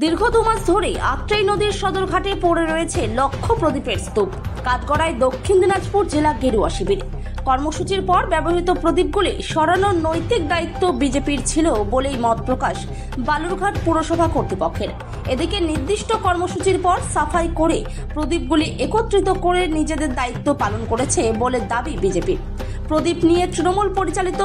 দীর্ঘ 2 মাস ধরে আত্রাই নদীর সদরঘাটে পড়ে রয়েছে লক্ষ প্রদীপের স্তূপ। কাঠগড়ায় দক্ষিণ দিনাজপুর জেলা গেরুয়া শিবির কর্মসূচির পর ব্যবহৃত প্রদীপগুলি সরানোর নৈতিক দায়িত্ব বিজেপির ছিল বলেই মত প্রকাশ বালুরঘাট পুরসভা কর্তৃপক্ষের। এদিকে নির্দিষ্ট কর্মসূচির পর সাফাই করে প্রদীপগুলি একত্রিত করে নিজেদের দায়িত্ব পালন করেছে বলে দাবি বিজেপির। প্রদীপ নিয়ে তৃণমূল পরিচালিত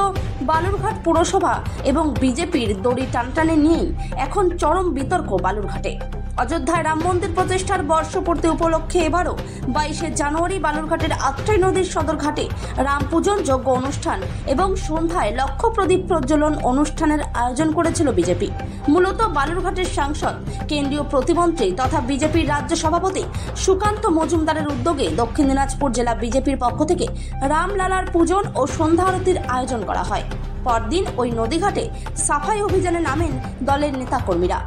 বালুরঘাট পুরসভা এবং বিজেপির দড়ি টানটানে নিয়েই এখন চরম বিতর্ক বালুরঘাটে। অযোধ্যায় রাম মন্দির প্রতিষ্ঠার বর্ষপূর্তি উপলক্ষে এবারও 22শে জানুয়ারি বালুরঘাটের আত্রাই নদীর সদরঘাটে রাম পূজন যজ্ঞ অনুষ্ঠান এবং সন্ধ্যায় লক্ষ প্রদীপ প্রজ্বলন অনুষ্ঠানের আয়োজন করেছিল বিজেপি। মূলত বালুরঘাটের সাংসদ, কেন্দ্রীয় প্রতিমন্ত্রী তথা বিজেপির রাজ্য সভাপতি সুকান্ত মজুমদারের উদ্যোগে দক্ষিণ দিনাজপুর জেলা বিজেপির পক্ষ থেকে রামলালার পূজন ও সন্ধ্যা আরতির আয়োজন করা হয়। পরদিন ওই নদীঘাটে সাফাই অভিযানে নামেন দলের নেতাকর্মীরা।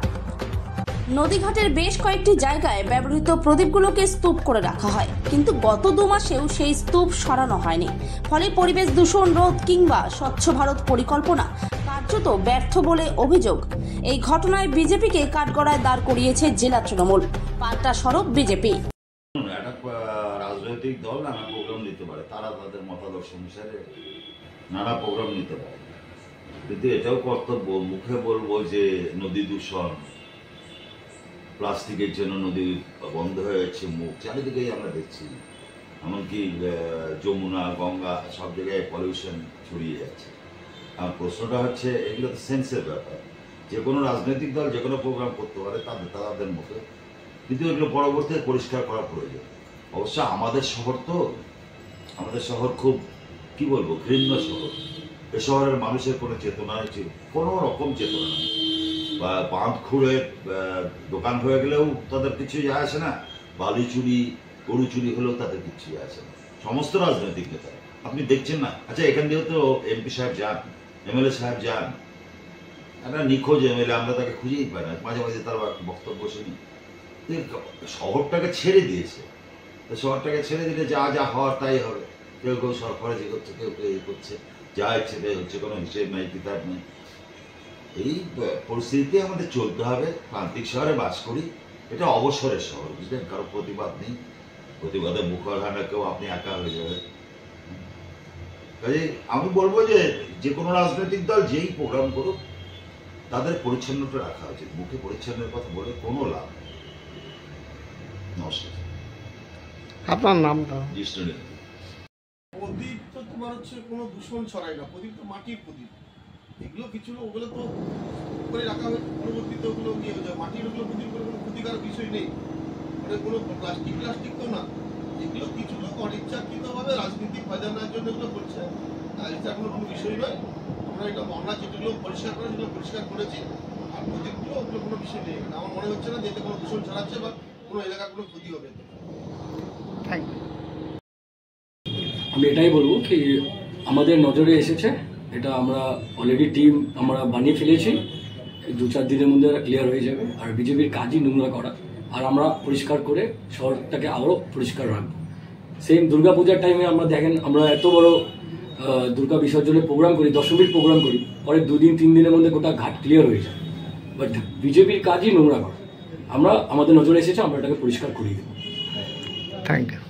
নদীঘাটের বেশ কয়েকটি জায়গায় ব্যবহৃত প্রদীপগুলোকে স্তূপ করে রাখা হয়, কিন্তু গত 2 মাসেও সেই স্তূপ সরানো হয়নি। ফলে পরিবেশ দূষণ রোধ কিংবা স্বচ্ছ ভারত পরিকল্পনা কার্যত ব্যর্থ বলে অভিযোগ। এই ঘটনায় বিজেপিকে কাঠগড়ায় দাঁড় করিয়েছে জেলা তৃণমূল। পাল্টা সরব বিজেপি। একটা রাজনৈতিক দল নানা প্রোগ্রাম নিতে পারে, তারা তাদের মতাদর্শ অনুসারে নানা প্রোগ্রাম নিতে পারে, কিন্তু এটাও কর্তব্য মুখে বলবো যে নদী দূষণ, প্লাস্টিকের জন্য নদী বন্ধ হয়ে যাচ্ছে, মুখ চারিদিকেই আমরা দেখছি। এমনকি যমুনা, গঙ্গা সব জায়গায় পলিউশন ছড়িয়ে যাচ্ছে। আর প্রশ্নটা হচ্ছে, এগুলো তো সেন্সের ব্যাপার। যে কোনো রাজনৈতিক দল যে কোনো প্রোগ্রাম করতে পারে তাদের মতো, কিন্তু এগুলো পরবর্তীতে পরিষ্কার করা প্রয়োজন। অবশ্য আমাদের শহর খুব কি বলবো, ঘৃণ্য শহর। এ শহরের মানুষের কোনো চেতনা আছে, কোনো রকম চেতনা নেই। বা বাঁধ খুঁড়ে দোকান হয়ে গেলেও তাদের কিছু যায় আসে না, বালি চুরি, গরু চুরি হলেও তাদের কিছু যায় আসে না। সমস্ত রাজনৈতিক নেতা আপনি দেখছেন না। আচ্ছা, এখান দিয়েও তো এমপি সাহেব যান, এমএলএ সাহেব যান, একটা নিখোঁজ এমএলএ, আমরা তাকে খুঁজেই পাই না, মাঝে মাঝে তার বক্তব্য শুনি। শহরটাকে ছেড়ে দিয়েছে, শহরটাকে ছেড়ে দিলে যা যা হওয়ার তাই হবে। কেউ কেউ সরফরাজি করছে, কেউ কেউ এই করছে, যা ইচ্ছে তাই হচ্ছে, কোনো হিসেব নাই, কিতাব নেই। এই পরিস্থিতিতে আমাদের চলতে হবে। প্রান্তিক শহরে বাস করি, এটা অবসরের শহর, বুঝলেন। কারো প্রতিবাদ নেই, প্রতিবাদে মুখর হয় না কেউ, আপনি একা হয়ে যাবেন। কাজে আমি বলবো যে কোনো রাজনৈতিক দল যেই প্রোগ্রাম করুক, তাদের পরিচ্ছন্নতা রাখা উচিত। মুখে পরিচ্ছন্নের কথা বলে কোনো লাভ নেই। নমস্কার। আপনার নামটা? প্রদীপ তো তোমার হচ্ছে কোনো দূষণ ছড়ায় না, প্রদীপ তো মাটির প্রদীপ। এগুলো কিছু ওগুলো তো করে রাখা হয়, পরবর্তীতে ওগুলো নিয়ে হয়ে যায়। মাটির ওগুলো প্রদীপ করে কোনো ক্ষতিকারক বিষয় নেই, মানে কোনো প্লাস্টিক তো না। এগুলো কিছু লোক অনিচ্ছাকৃতভাবে রাজনীতিক ফায়দা নেওয়ার জন্য এগুলো করছে, এটা কোনো বিষয় নয়। আমরা যেগুলো পরিষ্কার করে সেগুলো পরিষ্কার করেছি, আর প্রদীপগুলো ওগুলো কোনো বিষয় নেই। আমার মনে হচ্ছে না যে এতে কোনো দূষণ ছড়াচ্ছে বা কোনো এলাকার কোনো ক্ষতি হবে। আমি এটাই বলবো কি, আমাদের নজরে এসেছে, এটা আমরা অলরেডি টিম আমরা বানিয়ে ফেলেছি, 2-4 দিনের মধ্যে ক্লিয়ার হয়ে যাবে। আর বিজেপির কাজই নোংরা করা, আর আমরা পরিষ্কার করে শহরটাকে আরও পরিষ্কার রাখবো। সেম দুর্গাপূজার টাইমে আমরা দেখেন, আমরা এত বড় দুর্গা বিসর্জনের প্রোগ্রাম করি, দশমীর প্রোগ্রাম করি, পরে 2-3 দিনের মধ্যে গোটা ঘাট ক্লিয়ার হয়ে যায়। বাট বিজেপির কাজই নোংরা করা। আমাদের নজরে এসেছে, আমরা এটাকে পরিষ্কার করিয়ে দেবো। Thank you.